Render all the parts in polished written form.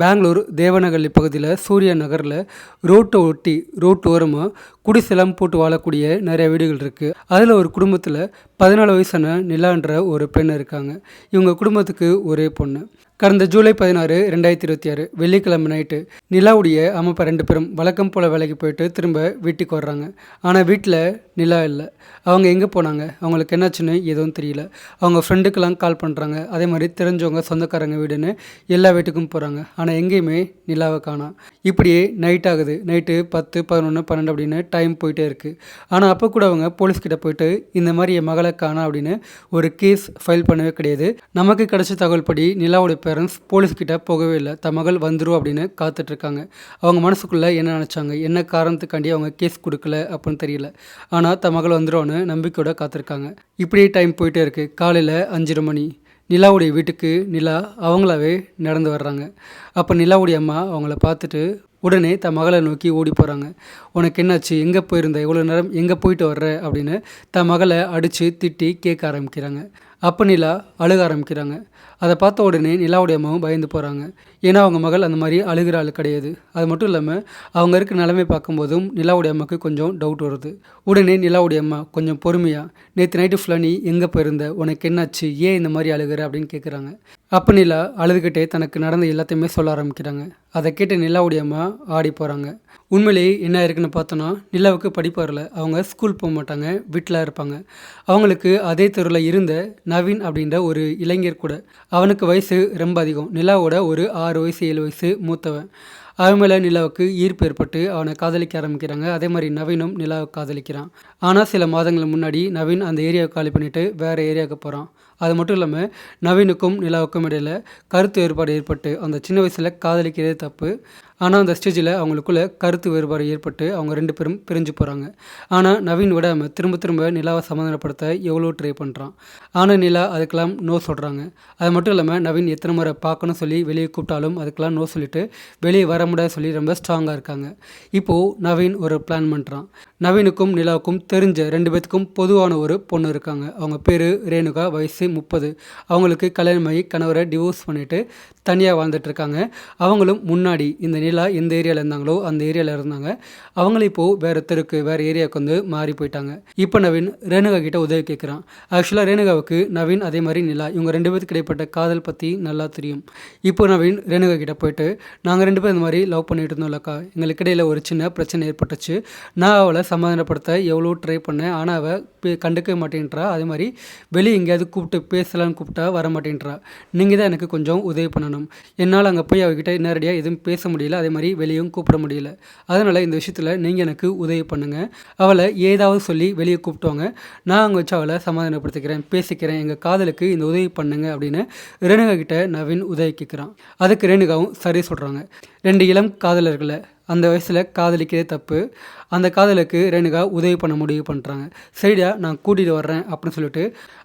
பெங்களூர் தேவனஹள்ளி பகுதியில் சூர்யா நகரில் ரோட்டை ஒட்டி ரோட்டு ஓரமாக குடிசெல்லாம் போட்டு வாழக்கூடிய நிறைய வீடுகள் இருக்குது. அதில் ஒரு குடும்பத்தில் 14 வயசான நிலான்ற ஒரு பெண் இருக்காங்க. இவங்க குடும்பத்துக்கு ஒரே பொண்ணு. கடந்த ஜூலை 16, 2026 வெள்ளிக்கிழமை நைட்டு நிலாவுடைய அம்மா 2 பேரும் வழக்கம் போல் வேலைக்கு போயிட்டு திரும்ப வீட்டுக்கு வர்றாங்க. ஆனால் வீட்டில் நிலா இல்லை. அவங்க எங்கே போனாங்க, அவங்களுக்கு என்னாச்சுன்னு எதுவும் தெரியல. அவங்க ஃப்ரெண்டுக்கெல்லாம் கால் பண்ணுறாங்க. அதே மாதிரி தெரிஞ்சவங்க சொந்தக்காரங்க வீடுன்னு எல்லா வீட்டுக்கும் போகிறாங்க. ஆனால் எங்கேயுமே நிலாவை காணோம். இப்படியே நைட் ஆகுது. நைட்டு 10, 11, 12 அப்படின்னு டைம் போயிட்டே இருக்குது. ஆனால் அப்போ கூட அவங்க போலீஸ்கிட்ட போயிட்டு இந்த மாதிரி என் மகளை காணோம் அப்படின்னு ஒரு கேஸ் ஃபைல் பண்ணவே கிடையாது. நமக்கு கிடைச்ச தகவல் படி நிலாவுடைய பேரண்ட்ஸ் போலீஸ்கிட்ட போகவே இல்லை. தன் மகள் வந்துடும் அப்படின்னு காத்துட்ருக்காங்க. அவங்க மனசுக்குள்ளே என்ன நினச்சாங்க, என்ன காரணத்துக்காண்டி அவங்க கேஸ் கொடுக்கல அப்படின்னு தெரியல. ஆனால் தன் மகள் வந்துடும்னு நம்பிக்கையோட காத்திருக்காங்க. இப்படியே டைம் போயிட்டே இருக்குது. காலையில் 5:30 மணி. நிலாவுடைய வீட்டுக்கு நிலா அவங்களாவே நடந்து வர்றாங்க. அப்போ நிலாவுடைய அம்மா அவங்கள பார்த்துட்டு உடனே தன் மகளை நோக்கி ஓடி போகிறாங்க. உனக்கு என்னாச்சு, எங்கே போயிருந்த, இவ்வளோ நேரம் எங்கே போயிட்டு வர்ற அப்படின்னு தன் மகளை அடித்து திட்டி கேட்க ஆரம்பிக்கிறாங்க. அப்போ நிலா அழுக ஆரம்பிக்கிறாங்க. அதை பார்த்த உடனே நிலாவுடைய அம்மாவும் பயந்து போகிறாங்க. ஏன்னா அவங்க மகள் அந்த மாதிரி அழுகிற ஆள் கிடையாது. அது மட்டும் இல்லாமல் அவங்க இருக்கிற நிலைமை பார்க்கும்போதும் நிலாவுடைய அம்மாவுக்கு கொஞ்சம் டவுட் வருது. உடனே நிலாவுடைய அம்மா கொஞ்சம் பொறுமையாக, நேற்று நைட்டு ஃபுல்லாக நீ எங்கே போயிருந்த, உனக்கு என்னாச்சு, ஏன் இந்த மாதிரி அழுகிற அப்படின்னு கேட்குறாங்க. அப்போ நிலா அழுதுகிட்டே தனக்கு நடந்த எல்லாத்தையுமே சொல்ல ஆரம்பிக்கிறாங்க. அதை கேட்ட நிலாவுடைய அம்மா ஆடி போகிறாங்க. உண்மையிலேயே என்ன இருக்குன்னு பார்த்தோன்னா, நிலாவுக்கு படிப்பு வரல. அவங்க ஸ்கூல் போக மாட்டாங்க, வீட்டில் இருப்பாங்க. அவங்களுக்கு அதே தெருவில் இருந்த நவீன் அப்படின்ற ஒரு இளைஞர் கூட. அவனுக்கு வயசு ரொம்ப அதிகம். நிலாவோட ஒரு 6 வயசு 7 வயசு மூத்தவன். அவன் மேலே நிலாவுக்கு ஈர்ப்பு ஏற்பட்டு அவனை காதலிக்க ஆரம்பிக்கிறாங்க. அதே மாதிரி நவீனும் நிலாவை காதலிக்கிறான். ஆனால் சில மாதங்கள் முன்னாடி நவீன் அந்த ஏரியாவை காலி பண்ணிவிட்டு வேறு ஏரியாவுக்கு போகிறான். அது மட்டும் இல்லாமல் நவீனுக்கும் நிலாவுக்கும் இடையில் கருத்து வேறுபாடு ஏற்பட்டு அந்த சின்ன வயசில் காதலிக்கிறதே தப்பு. ஆனால் அந்த ஸ்டேஜில் அவங்களுக்குள்ள கருத்து வேறுபாடு ஏற்பட்டு அவங்க 2 பேரும் பிரிஞ்சு போகிறாங்க. ஆனால் நவீன் விடாமல் திரும்ப திரும்ப நிலாவை சமாதானப்படுத்த எவ்வளோ ட்ரை பண்ணுறான். ஆனால் நிலா அதுக்கெல்லாம் நோ சொல்கிறாங்க. அது மட்டும் இல்லாமல் நவீன் எத்தனை முறை பார்க்கணும் சொல்லி வெளியே கூப்பிட்டாலும் அதுக்கெல்லாம் நோ சொல்லிவிட்டு வெளியே வர முடியாது சொல்லி ரொம்ப ஸ்ட்ராங்காக இருக்காங்க. இப்போது நவீன் ஒரு பிளான் பண்ணுறான். நவீனுக்கும் நிலாவுக்கும் தெரிஞ்ச 2 பேத்துக்கும் பொதுவான ஒரு பொண்ணு இருக்காங்க. அவங்க பேர் ரேணுகா, வயசு 30. அவங்களுக்கு கல்யாணமாகி கணவரை டிவோர்ஸ் பண்ணிவிட்டு தனியாக வாழ்ந்துட்டுருக்காங்க. அவங்களும் முன்னாடி இந்த நிலா எந்த ஏரியாவில் இருந்தாங்களோ அந்த ஏரியாவில் இருந்தாங்க. அவங்களும் இப்போது வேறு தெருக்கு வேறு ஏரியாவுக்கு வந்து மாறி போயிட்டாங்க. இப்போ நவீன் ரேணுகா கிட்ட உதவி கேட்குறான். ஆக்சுவலாக ரேணுகாவுக்கு நவீன் அதே மாதிரி நிலா இவங்க 2 பேருக்கு இடைப்பட்ட காதல் பற்றி நல்லா தெரியும். இப்போ நவீன் ரேணுகா கிட்ட போயிட்டு, நாங்கள் 2 பேரும் இந்த மாதிரி லவ் பண்ணிட்டு இருந்தோம்லக்கா, எங்களுக்கு இடையில் ஒரு சின்ன பிரச்சனை ஏற்பட்டுச்சு. நான் அவளை சமாதானப்படுத்த எவ்வளோ ட்ரை பண்ணேன். ஆனால் அவள் கண்டுக்கவே மாட்டேன்றா. அதே மாதிரி வெளியே எங்கேயாவது கூப்பிட்டு பேசலான்னு கூப்பிட்டா வர மாட்டேன்றா. நீங்கள் தான் எனக்கு கொஞ்சம் உதவி பண்ணணும். என்னால் அங்கே போய் அவகிட்ட நேரடியாக எதுவும் பேச முடியல. அதே மாதிரி வெளியும் கூப்பிட முடியல. அதனால் இந்த விஷயத்தில் நீங்கள் எனக்கு உதவி பண்ணுங்கள். அவளை ஏதாவது சொல்லி வெளியே கூப்பிட்டுவாங்க. நான் அங்கே வச்சு அவளை சமாதானப்படுத்திக்கிறேன், பேசிக்கிறேன். எங்கள் காதலுக்கு இந்த உதவி பண்ணுங்க அப்படின்னு ரேணுகா கிட்ட நவீன் உதவி கேட்குறான். அதுக்கு ரேணுகாவும் சரி சொல்கிறாங்க. 2 இளம் காதலர்களை அந்த வயசில் காதலிக்கிறதே தப்பு. அந்த காதலுக்கு ரேணுகா உதவி பண்ண முடிவு பண்ணுறாங்க. சரிடா, நான் கூட்டிகிட்டு வர்றேன் அப்படின்னு சொல்லிட்டு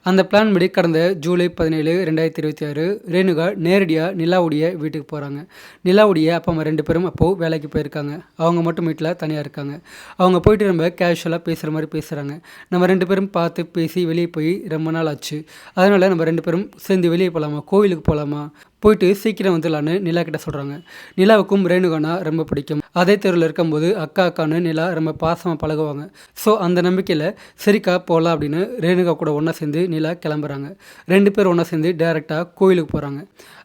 அந்த பிளான் படி கடந்த ஜூலை 17, 2026 ரேணுகா நேரடியாக நிலாவுடைய வீட்டுக்கு போகிறாங்க. நிலாவுடைய அப்பா அம்மா 2 பேரும் அப்போது வேலைக்கு போயிருக்காங்க. அவங்க மட்டும் வீட்டில் தனியாக இருக்காங்க. அவங்க போயிட்டு ரொம்ப கேஷுவலாக பேசுகிற மாதிரி பேசுகிறாங்க. நம்ம 2 பேரும் பார்த்து பேசி வெளியே போய் ரொம்ப நாள் ஆச்சு. அதனால் நம்ம 2 பேரும் சேர்ந்து வெளியே போகலாமா, கோவிலுக்கு போகலாமா, போயிட்டு சீக்கிரம் வந்துடலான்னு நிலா கிட்ட சொல்கிறாங்க. நிலாவுக்கும் ரேணுகானா ரொம்ப பிடிக்கும். அதே தெருவில் இருக்கும்போது அக்கா அக்கான்னு நிலா ரொம்ப பாசமாக பழகுவாங்க. ஸோ அந்த நம்பிக்கையில் சரிக்கா போகலாம் அப்படின்னு ரேணுகா கூட ஒன்றா சேர்ந்து நிலா கிளம்புறாங்க. 2 பேர் ஒன்றா சேர்ந்து டேரெக்டாக கோயிலுக்கு போகிறாங்க.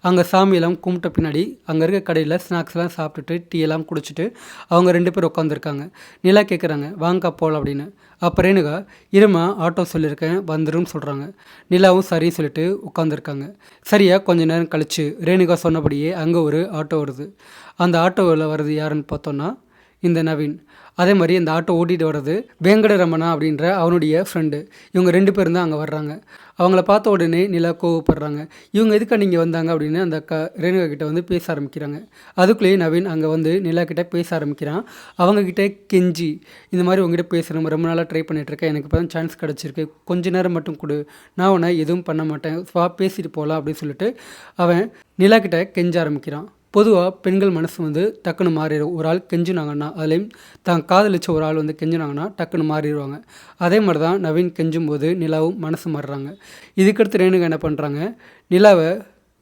அங்கே சாமியெல்லாம் கும்பிட்ட பின்னாடி அங்கே இருக்க கடையில் ஸ்நாக்ஸ்லாம் சாப்பிட்டுட்டு டீ எல்லாம் குடிச்சிட்டு அவங்க 2 பேர் உட்காந்துருக்காங்க. நிலா கேட்குறாங்க, வாங்கக்கா போகலாம் அப்படின்னு. அப்போ ரேணுகா, இருமா ஆட்டோ சொல்லியிருக்கேன் வந்துடும் சொல்கிறாங்க. நிலாவும் சரி சொல்லிட்டு உட்காந்துருக்காங்க. சரியாக கொஞ்சம் நேரம் கழித்து ரேணுகா சொன்னபடியே அங்கே ஒரு ஆட்டோ வருது. அந்த ஆட்டோவில் வர்றது யாருன்னு பார்த்தோன்னா இந்த நவீன். அதே மாதிரி அந்த ஆட்டோ ஓட்டிகிட்டு வர்றது வேங்கடரமணா அப்படின்ற அவனுடைய ஃப்ரெண்டு. இவங்க 2 பேரும் தான் அங்கே வர்றாங்க. அவங்கள பார்த்த உடனே நிலா கோவப்படுறாங்க. இவங்க எதுக்காக நீங்கள் வந்தாங்க அப்படின்னு அந்த ரேணுகா கிட்ட வந்து பேச ஆரம்பிக்கிறாங்க. அதுக்குள்ளேயே நவீன் அங்கே வந்து நிலா கிட்ட பேச ஆரம்பிக்கிறான். அவங்கக்கிட்ட கெஞ்சி, இந்த மாதிரி உங்ககிட்ட பேசுகிறேன், ரொம்ப நாளாக ட்ரை பண்ணிகிட்ருக்கேன், எனக்கு இப்போ தான் சான்ஸ் கிடச்சிருக்கு, கொஞ்ச நேரம் மட்டும் கொடு, நான் உன்னை எதுவும் பண்ண மாட்டேன், பேசிட்டு போகலாம் அப்படின்னு சொல்லிட்டு அவன் நிலா கிட்ட கெஞ்ச ஆரம்பிக்கிறான். பொதுவாக பெண்கள் மனசு வந்து டக்குன்னு மாறிடும். ஒரு ஆள் கெஞ்சினாங்கன்னா, அதுலேயும் தான் காதலிச்ச ஒரு ஆள் வந்து கெஞ்சினாங்கன்னா டக்குன்னு மாறிடுவாங்க. அதே மாதிரி தான் நவீன் கெஞ்சும்போது நிலாவும் மனசு மாறுறாங்க. இதுக்கடுத்து ரேணுகா என்ன பண்ணுறாங்க, நிலாவை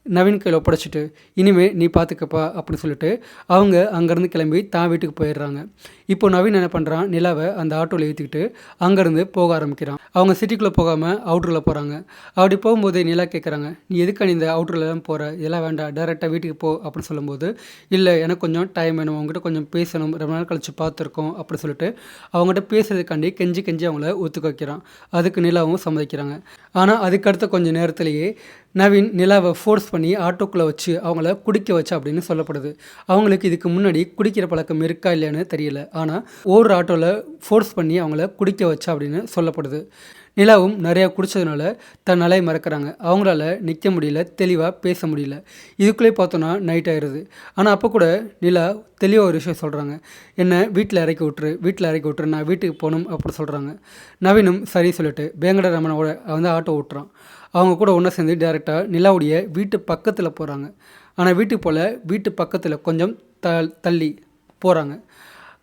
நவீன் கையில் ஒப்படைச்சிட்டு இனிமேல் நீ பார்த்துக்கப்பா அப்படின்னு சொல்லிட்டு அவங்க அங்கேருந்து கிளம்பி தான் வீட்டுக்கு போயிடுறாங்க. இப்போ நவீன் என்ன பண்ணுறான், நிலாவை அந்த ஆட்டோவில் ஏற்றிக்கிட்டு அங்கேருந்து போக ஆரம்பிக்கிறான். அவங்க சிட்டிக்குள்ளே போகாமல் அவுட்டரில் போகிறாங்க. அப்படி போகும்போது நிலா கேட்குறாங்க, நீ எதுக்கு இந்த அவுட்டரில் போகிற, இதெல்லாம் வேண்டாம், டேரெக்டாக வீட்டுக்கு போ அப்படின்னு சொல்லும்போது, இல்லை எனக்கு கொஞ்சம் டைம் வேணும், அவங்ககிட்ட கொஞ்சம் பேசணும், ரொம்ப நாள் கழிச்சு பார்த்துருக்கோம் அப்படின்னு சொல்லிட்டு அவங்ககிட்ட பேசுறதுக்காண்டி கெஞ்சி கெஞ்சி அவங்கள ஒத்துக்க வைக்கிறான். அதுக்கு நிலாவும் சம்மதிக்கிறாங்க. ஆனால் அதுக்கடுத்த கொஞ்சம் நேரத்திலேயே நவீன் நிலாவை ஃபோர்ஸ் பண்ணி ஆட்டோக்குள்ளே வச்சு அவங்கள குடிக்க வச்சா அப்படின்னு சொல்லப்படுது. அவங்களுக்கு இதுக்கு முன்னாடி குடிக்கிற பழக்கம் இருக்கா இல்லையான்னு தெரியல. ஆனால் ஒரு ஆட்டோவில் ஃபோர்ஸ் பண்ணி அவங்கள குடிக்க வச்சா அப்படின்னு சொல்லப்படுது. நிலாவும் நிறையா குடித்ததுனால தன் நிலையை மறக்கிறாங்க. அவங்களால நிற்க முடியல, தெளிவாக பேச முடியல. இதுக்குள்ளே பார்த்தோன்னா நைட் ஆயிடுது. ஆனால் அப்போ கூட நிலா தெளிவாக ஒரு விஷயம் சொல்கிறாங்க, என்னை வீட்டில் இறக்கி விட்டுரு, நான் வீட்டுக்கு போகணும் அப்படி சொல்கிறாங்க. நவீனும் சரி சொல்லிட்டு வேங்கடரமனோட ஆட்டோ ஓட்டுறான். அவங்க கூட ஒன்றா சேர்ந்து டேரெக்டாக நிலாவுடைய வீட்டு பக்கத்தில் போகிறாங்க. ஆனால் வீட்டுக்கு போல் வீட்டு பக்கத்தில் கொஞ்சம் தள்ளி போகிறாங்க.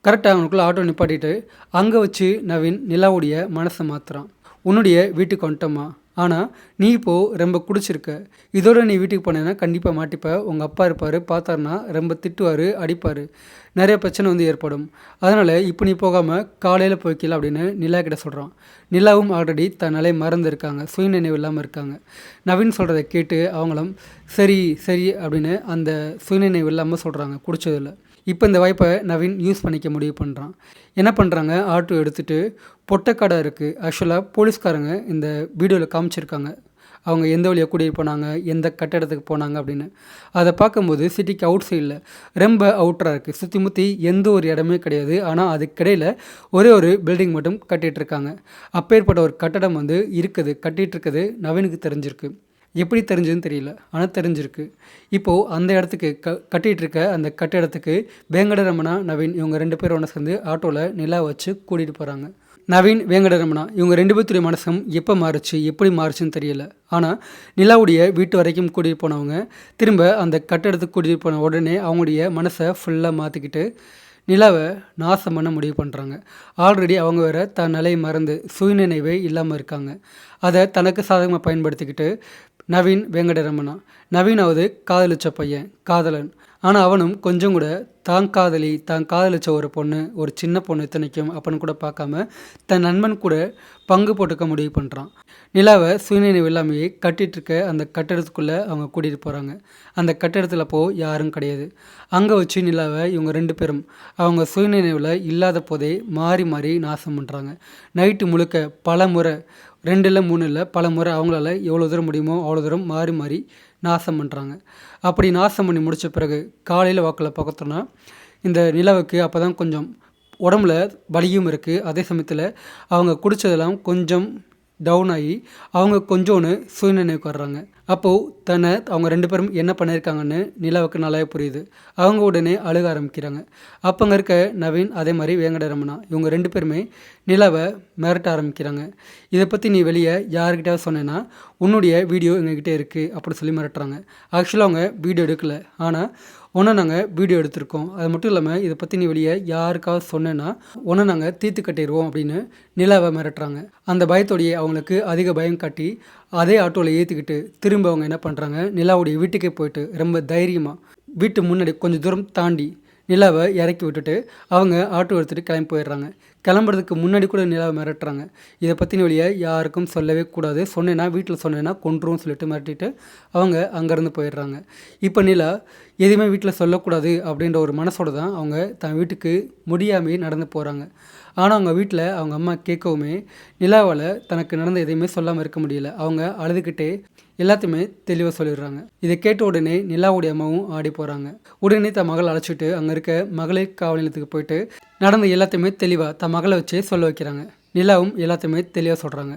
கரெக்டாக அவனுக்குள்ளே ஆட்டோ நிப்பாட்டிட்டு அங்கே வச்சு நவீன் நிலாவுடைய மனசை மாற்றுறான். உன்னுடைய வீட்டுக்கு வந்துட்டோமா, ஆனால் நீ இப்போது ரொம்ப குடிச்சிருக்க, இதோட நீ வீட்டுக்கு போனேன்னா கண்டிப்பாக மாட்டிப்ப, உங்கள் அப்பா இருப்பார், பார்த்தாருன்னா ரொம்ப திட்டுவார், அடிப்பார், நிறைய பிரச்சனை ஏற்படும். அதனால் இப்போ நீ போகாமல் காலையில் போய்க்கல அப்படின்னு நிலா கிட்ட சொல்கிறான். நிலாவும் ஆல்ரெடி தன் நிலை மறந்துருக்காங்க, சுயநினைவு இல்லாமல் இருக்காங்க. நவீன் சொல்கிறத கேட்டு அவங்களும் சரி சரி அப்படின்னு அந்த சுயநினைவு இல்லாமல் சொல்கிறாங்க குடிச்சதில்லை. இப்போ இந்த வாய்ப்பை நவீன் யூஸ் பண்ணிக்க முடிவு பண்ணுறான். என்ன பண்ணுறாங்க, ஆட்டோ எடுத்துகிட்டு பொட்டக்கடை இருக்குது. ஆக்சுவலாக போலீஸ்காரங்க இந்த வீடியோவில் காமிச்சிருக்காங்க அவங்க எந்த வழியாக கூட்டிகிட்டு போனாங்க, எந்த கட்டடத்துக்கு போனாங்க அப்படின்னு. அதை பார்க்கும்போது சிட்டிக்கு அவுட் சைடில் ரொம்ப அவுட்டராக இருக்குது, சுற்றி முற்றி எந்த ஒரு இடமே கிடையாது. ஆனால் அதுக்கிடையில் ஒரே ஒரு பில்டிங் மட்டும் கட்டிகிட்ருக்காங்க. அப்பேற்பட்ட ஒரு கட்டடம் கட்டிகிட்ருக்குது நவீனுக்கு தெரிஞ்சிருக்கு. எப்படி தெரிஞ்சதுன்னு தெரியல, ஆனால் தெரிஞ்சிருக்கு. இப்போது அந்த இடத்துக்கு கட்டிகிட்டு இருக்க அந்த கட்டிடத்துக்கு வேங்கடரமணா நவீன் இவங்க 2 பேரும் ஒன்று சேர்ந்து ஆட்டோவில் நிலா வச்சு கூட்டிகிட்டு போகிறாங்க. நவீன் வேங்கடரமணா இவங்க 2 பேர்த்துடைய மனசும் எப்போ மாறுச்சு, எப்படி மாறுச்சுன்னு தெரியல. ஆனால் நிலாவுடைய வீட்டு வரைக்கும் கூட்டிகிட்டு போனவங்க திரும்ப அந்த கட்டிடத்துக்கு கூட்டிகிட்டு போன உடனே அவங்களுடைய மனசை ஃபுல்லாக மாற்றிக்கிட்டு நிலாவை நாசம் பண்ண முடிவு பண்ணுறாங்க. ஆல்ரெடி அவங்க வேறு தன் நிலையை மறந்து சுயநினைவே இல்லாமல் இருக்காங்க. அதை தனக்கு சாதகமாக பயன்படுத்திக்கிட்டு நவீன் வேங்கடரமணா, நவீனாவது காதலிச்ச பையன், காதலன். ஆனால் அவனும் கொஞ்சம் கூட தான் காதலிச்ச ஒரு பொண்ணு, ஒரு சின்ன பொண்ணு இத்தனைக்கும் அப்படின்னு கூட பார்க்காம தன் நண்பன் கூட பங்கு போட்டுக்க முடிவு பண்ணுறான். நிலாவை சுயநினைவு இல்லாமையே கட்டிகிட்ருக்க அந்த கட்டிடத்துக்குள்ளே அவங்க கூட்டிகிட்டு போகிறாங்க. அந்த கட்டிடத்தில் யாரும் கிடையாது. அங்கே வச்சு நிலாவை இவங்க 2 பேரும் அவங்க சுயநினைவில் இல்லாத போதே மாறி மாறி நாசம் பண்ணுறாங்க. நைட்டு முழுக்க பல முறை, 2 இல்லை 3 இல்லை, பல முறை அவங்களால எவ்வளோ தூரம் முடியுமோ அவ்வளோ தூரம் மாறி மாறி நாசம் பண்ணுறாங்க. அப்படி நாசம் பண்ணி முடித்த பிறகு காலையில் வாக்கில் பார்த்தோன்னா இந்த நிலாவுக்கு அப்போ தான் கொஞ்சம் உடம்புல வலியும் இருக்குது. அதே சமயத்தில் அவங்க குடித்ததெல்லாம் கொஞ்சம் டவுன் ஆகி அவங்க கொஞ்சோன்னு சுயநினைவுக்கு வர்றாங்க. அப்போது அவங்க 2 பேரும் என்ன பண்ணியிருக்காங்கன்னு நிலாவுக்கு நல்லாவே புரியுது. அவங்க உடனே அழுக ஆரம்பிக்கிறாங்க. அப்போ அங்கே இருக்க நவீன் அதே மாதிரி வேங்கடரமணா இவங்க 2 பேருமே நிலாவை மிரட்ட ஆரம்பிக்கிறாங்க. இதை பற்றி நீ வெளியே யாருக்கிட்டாவது சொன்னேன்னா உன்னுடைய வீடியோ எங்ககிட்ட இருக்குது அப்படி சொல்லி மிரட்டுறாங்க. ஆக்சுவலாக அவங்க வீடியோ எடுக்கலை, ஆனால் ஒன்று நாங்கள் வீடியோ எடுத்திருக்கோம், அது மட்டும் இல்லாமல் இதை பற்றி நீ வெளியே யாருக்காவது சொன்னேன்னா ஒன்று நாங்கள் தீர்த்து கட்டிடுவோம் அப்படின்னு நிலாவை மிரட்டுறாங்க. அந்த பயத்தோடையே அவங்களுக்கு அதிக பயம் காட்டி அதே ஆட்டோவில் ஏற்றிக்கிட்டு திரும்ப அவங்க என்ன பண்ணுறாங்க, நிலாவுடைய வீட்டுக்கே போயிட்டு ரொம்ப தைரியமாக வீட்டு முன்னாடி கொஞ்சம் தூரம் தாண்டி நிலாவை இறக்கி விட்டுட்டு அவங்க ஆட்டோ எடுத்துகிட்டு கிளம்பி போயிடுறாங்க. கிளம்புறதுக்கு முன்னாடி கூட நிலாவை மிரட்டுறாங்க. இதை பற்றின வழியை யாருக்கும் சொல்லவே கூடாது, வீட்டில் சொன்னேன்னா கொன்றும் சொல்லிட்டு மிரட்டிட்டு அவங்க அங்கேருந்து போயிடுறாங்க. இப்போ நிலா எதுவுமே வீட்டில் சொல்லக்கூடாது அப்படின்ற ஒரு மனசோடு தான் அவங்க தன் வீட்டுக்கு முடியாமே நடந்து போகிறாங்க. ஆனால் அவங்க வீட்டில் அவங்க அம்மா கேட்கவுமே நிலாவால் தனக்கு நடந்த எதையுமே சொல்லாமல் இருக்க முடியல. அவங்க அழுதுகிட்டே எல்லாத்தையுமே தெளிவாக சொல்லிடுறாங்க. இதை கேட்ட உடனே நிலாவுடைய அம்மாவும் ஆடி போகிறாங்க. உடனே தன் மகளை அழைச்சிட்டு அங்கே இருக்க மகளிர் காவல் நிலையத்துக்கு போயிட்டு நடந்த எல்லாத்தையுமே தெளிவாக தன் மகளை வச்சே சொல்ல வைக்கிறாங்க. நிலாவும் எல்லாத்தையுமே தெளிவாக சொல்கிறாங்க.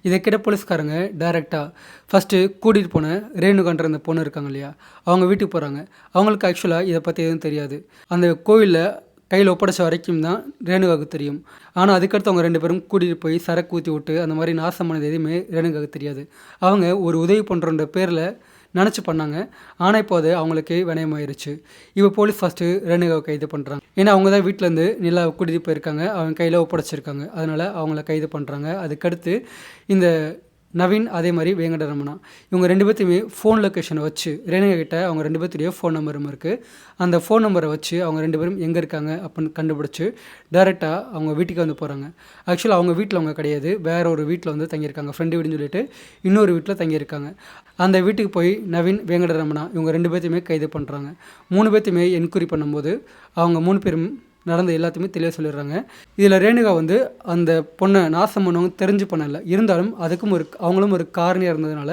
இதை கேட்ட போலீஸ்காரங்க டைரெக்டாக ஃபஸ்ட்டு கூட்டிகிட்டு போன ரேணுகான்ற அந்த பொண்ணு இருக்காங்க இல்லையா, அவங்க வீட்டுக்கு போகிறாங்க. அவங்களுக்கு ஆக்சுவலாக இதை பற்றி எதுவும் தெரியாது. அந்த கோவிலில் கையில் ஒப்படைச்ச வரைக்கும் தான் ரேணுகாவுக்கு தெரியும். ஆனால் அதுக்கடுத்து அவங்க 2 பேரும் கூட்டிகிட்டு போய் சரக்கு ஊற்றி விட்டு அந்த மாதிரி நாசம் பண்ணது எதுவுமே ரேணுகாவுக்கு தெரியாது. அவங்க ஒரு உதவி பண்ணுறன்ற பேரில் நினச்சி பண்ணாங்க. ஆனால் இப்போ அது அவங்களுக்கு வினயமாயிருச்சு. இப்போ போலீஸ் ஃபஸ்ட்டு ரேணுகாவை கைது பண்ணுறாங்க. ஏன்னா அவங்க தான் வீட்டிலேருந்து நிலாவை கூட்டிகிட்டு போயிருக்காங்க, அவங்க கையில் ஒப்படைச்சிருக்காங்க. அதனால் அவங்கள கைது பண்ணுறாங்க. அதுக்கடுத்து இந்த நவீன் அதே மாதிரி வேங்கடரமணா இவங்க 2 பேர்த்தையுமே ஃபோன் லொக்கேஷனை வச்சு ரேணுகா கிட்ட அவங்க 2 பேர்த்துடைய ஃபோன் நம்பரும் இருக்குது. அந்த ஃபோன் நம்பரை வச்சு அவங்க 2 பேரும் எங்கே இருக்காங்க அப்படின்னு கண்டுபிடிச்சி டேரெக்டாக அவங்க வீட்டுக்கு வந்து போகிறாங்க. ஆக்சுவலாக அவங்க வீட்டில் அவங்க கிடையாது, வேற ஒரு வீட்டில் வந்து தங்கியிருக்காங்க. ஃப்ரெண்டு வீடுன்னு சொல்லிட்டு இன்னொரு வீட்டில் தங்கியிருக்காங்க. அந்த வீட்டுக்கு போய் நவீன் வேங்கடரமணா இவங்க 2 பேர்த்தையுமே கைது பண்ணுறாங்க. 3 பேர்த்தையுமே என்கொயரி பண்ணும்போது அவங்க 3 பேரும் நடந்த எல்லாத்தையுமே தெளிவாக சொல்லிடுறாங்க. இதில் ரேணுகா வந்து அந்த பொண்ணை நாசம் பண்ணவங்க தெரிஞ்சு பண்ணலை, இருந்தாலும் அதுக்கும் அவங்களும் ஒரு காரணியாக இருந்ததுனால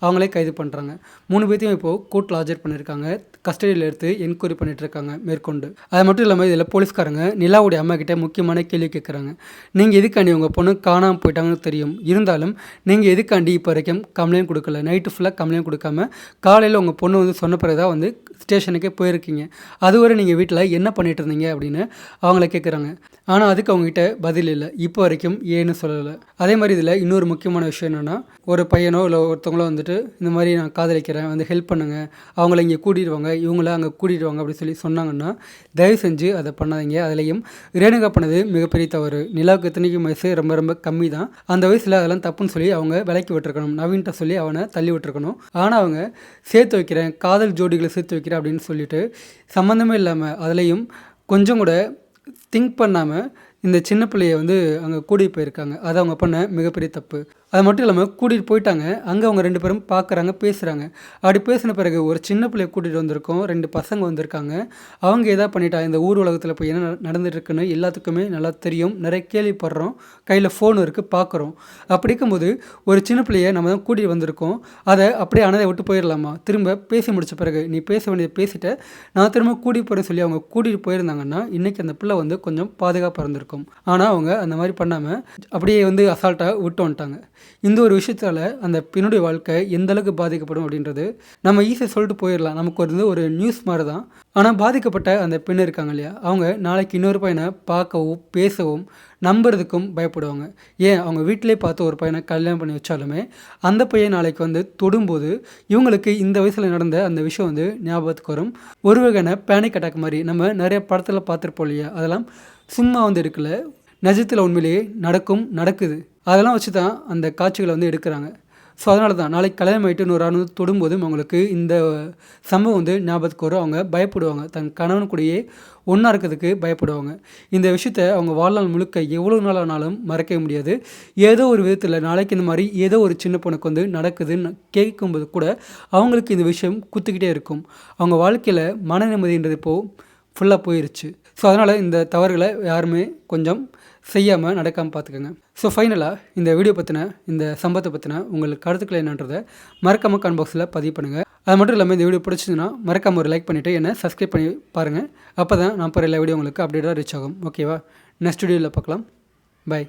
அவங்களே கைது பண்ணுறாங்க. 3 பேர்த்தையும் இப்போது கோர்ட்டில் ஆஜர் பண்ணியிருக்காங்க. கஸ்டடியில் எடுத்து என்கொயரி பண்ணிகிட்ருக்காங்க மேற்கொண்டு. அது மட்டும் இல்லாமல் இதில் போலீஸ்காரங்க நிலாவுடைய அம்மா கிட்டே முக்கியமான கேள்வி கேட்குறாங்க. நீங்கள் எதுக்காண்டி உங்கள் பொண்ணு காணாமல் போயிட்டாங்கன்னு தெரியும், இருந்தாலும் நீங்கள் எதுக்காண்டி இப்போ வரைக்கும் கம்ப்ளைண்ட் கொடுக்கல, நைட்டு ஃபுல்லாக கம்ப்ளைண்ட் கொடுக்காம காலையில் உங்கள் பொண்ணு வந்து சொன்ன பிறகு தான் வந்து ஸ்டேஷனுக்கே போயிருக்கீங்க, அதுவரை நீங்கள் வீட்டில் என்ன பண்ணிகிட்டு இருந்தீங்க அப்படின்னு அவங்கள கேட்குறாங்க. ஆனால் அதுக்கு அவங்ககிட்ட பதில் இல்லை, இப்போ வரைக்கும் ஏன்னு சொல்லலை. அதே மாதிரி இதில் இன்னொரு முக்கியமான விஷயம் என்னென்னா, ஒரு பையனோ இல்லை ஒருத்தவங்களோ வந்துட்டு இந்த மாதிரி நான் காதலிக்கிறேன், வந்து ஹெல்ப் பண்ணுங்கள், அவங்கள இங்கே கூட்டிகிட்டு வாங்க, இவங்கள அங்கே கூட்டிகிட்டு வாங்க அப்படின்னு சொல்லி சொன்னாங்கன்னா தயவு செஞ்சு அதை பண்ணாதீங்க. அதுலேயும் ரேணுகா பண்ணது மிகப்பெரிய தவறு. நிலாவுக்கு இத்தனைக்கும் வயசு ரொம்ப ரொம்ப கம்மி தான். அந்த வயசில் அதெல்லாம் தப்புன்னு சொல்லி அவங்க விலக்கி விட்டுருக்கணும், நவீன்கிட்ட சொல்லி அவனை தள்ளி விட்டுருக்கணும். ஆனால் அவங்க சேர்த்து வைக்கிறேன், காதல் ஜோடிகளை சேர்த்து வைக்கிறேன் அப்படின்னு சொல்லிட்டு சம்மந்தமே இல்லாமல் அதுலேயும் கொஞ்சம் கூட திங்க் பண்ணாமல் இந்த சின்ன பிள்ளையை வந்து அங்கே கூட்டிகிட்டு போயிருக்காங்க. அது அவங்க பண்ண மிகப்பெரிய தப்பு. அது மட்டும் இல்லாமல் கூட்டிகிட்டு போயிட்டாங்க, அங்கே அவங்க 2 பேரும் பார்க்குறாங்க, பேசுகிறாங்க. அப்படி பேசின பிறகு ஒரு சின்ன பிள்ளையை கூட்டிகிட்டு வந்திருக்கோம், 2 பசங்க வந்திருக்காங்க, அவங்க எதா பண்ணிட்டாங்க, இந்த ஊர் உலகத்தில் இப்போ என்ன நடந்துட்டுருக்குன்னு எல்லாத்துக்குமே நல்லா தெரியும், நிறைய கேள்விப்படுறோம், கையில் ஃபோன் இருக்குது பார்க்குறோம். அப்படி இருக்கும்போது ஒரு சின்ன பிள்ளையை நம்ம தான் கூட்டிகிட்டு வந்திருக்கோம், அதை அப்படியே அனதை விட்டு போயிடலாமா? திரும்ப பேசி முடித்த பிறகு நீ பேச வேண்டியதை பேசிட்ட, நான் திரும்ப கூட்டிகிட்டு போகிறேன்னு சொல்லி அவங்க கூட்டிகிட்டு போயிருந்தாங்கன்னா இன்றைக்கி அந்த பிள்ளை வந்து கொஞ்சம் பாதுகாப்பாக இருந்திருக்கும். ஆனால் அவங்க அந்த மாதிரி பண்ணாமல் அப்படியே வந்து அசால்ட்டாக விட்டு வந்துட்டாங்க. இந்த ஒரு விஷயத்தால் அந்த பெண்ணுடைய வாழ்க்கை எந்த அளவுக்கு பாதிக்கப்படும் அப்படின்றது நம்ம ஈஸியாக சொல்லிட்டு போயிடலாம், நமக்கு ஒரு நியூஸ் மாதிரி தான். ஆனால் பாதிக்கப்பட்ட அந்த பெண் இருக்காங்க இல்லையா, அவங்க நாளைக்கு இன்னொரு பையனை பார்க்கவும் பேசவும் நம்புறதுக்கும் பயப்படுவாங்க. ஏன் அவங்க வீட்டிலே பார்த்து ஒரு பையனை கல்யாணம் பண்ணி வச்சாலுமே அந்த பையன் நாளைக்கு வந்து தொடும்போது இவங்களுக்கு இந்த வயசில் நடந்த அந்த விஷயம் வந்து ஞாபகத்துக்கு வரும். ஒரு வகையான பேனிக் அட்டாக் மாதிரி நம்ம நிறைய படத்தில் பார்த்துருப்போம் இல்லையா, அதெல்லாம் சும்மா வந்து இருக்குல்ல, நிஜத்தில் உண்மையிலேயே நடக்குது. அதெல்லாம் வச்சு தான் அந்த காட்சிகளை வந்து எடுக்கிறாங்க. ஸோ அதனால தான் நாளைக்கு கல்யாணம் ஆகிட்டு இன்னொரு ஆண் தொடும்போதும் அவங்களுக்கு இந்த சம்பவம் வந்து ஞாபகத்துக்கு வரும். அவங்க பயப்படுவாங்க, தன் கணவன் கூடயே ஒன்றா இருக்கிறதுக்கு பயப்படுவாங்க. இந்த விஷயத்த அவங்க வாழ்நாள் முழுக்க எவ்வளோ நாள் ஆனாலும் மறக்கவே முடியாது. ஏதோ ஒரு விதத்தில் நாளைக்கு இந்த மாதிரி ஏதோ ஒரு சின்ன பொண்ணுக்கு வந்து நடக்குதுன்னு கேட்கும்போது கூட அவங்களுக்கு இந்த விஷயம் குத்திக்கிட்டே இருக்கும். அவங்க வாழ்க்கையில் மன நிம்மதின்றது இப்போது ஃபுல்லாக போயிடுச்சு. ஸோ அதனால் இந்த தவறுகளை யாருமே கொஞ்சம் செய்யாமல் நடக்காமல் பார்த்துக்கோங்க. ஸோ ஃபைனலாக இந்த வீடியோ பற்றின இந்த சம்பவத்தை பற்றின உங்களுக்கு கருத்துக்கள் என்னன்றதை மறக்காமல் கமெண்ட் பாக்ஸில் பதிவு பண்ணுங்கள். அது மட்டும் இல்லாமல் இந்த வீடியோ பிடிச்சதுன்னா மறக்காமல் ஒரு லைக் பண்ணிவிட்டு என்னை சப்ஸ்கிரைப் பண்ணி பாருங்கள். அப்போ தான் நான் போகிற எல்லா வீடியோ உங்களுக்கு அப்டேட்டாக ரீச் ஆகும். ஓகேவா? நெக்ஸ்ட் வீடியோவில் பார்க்கலாம். பை.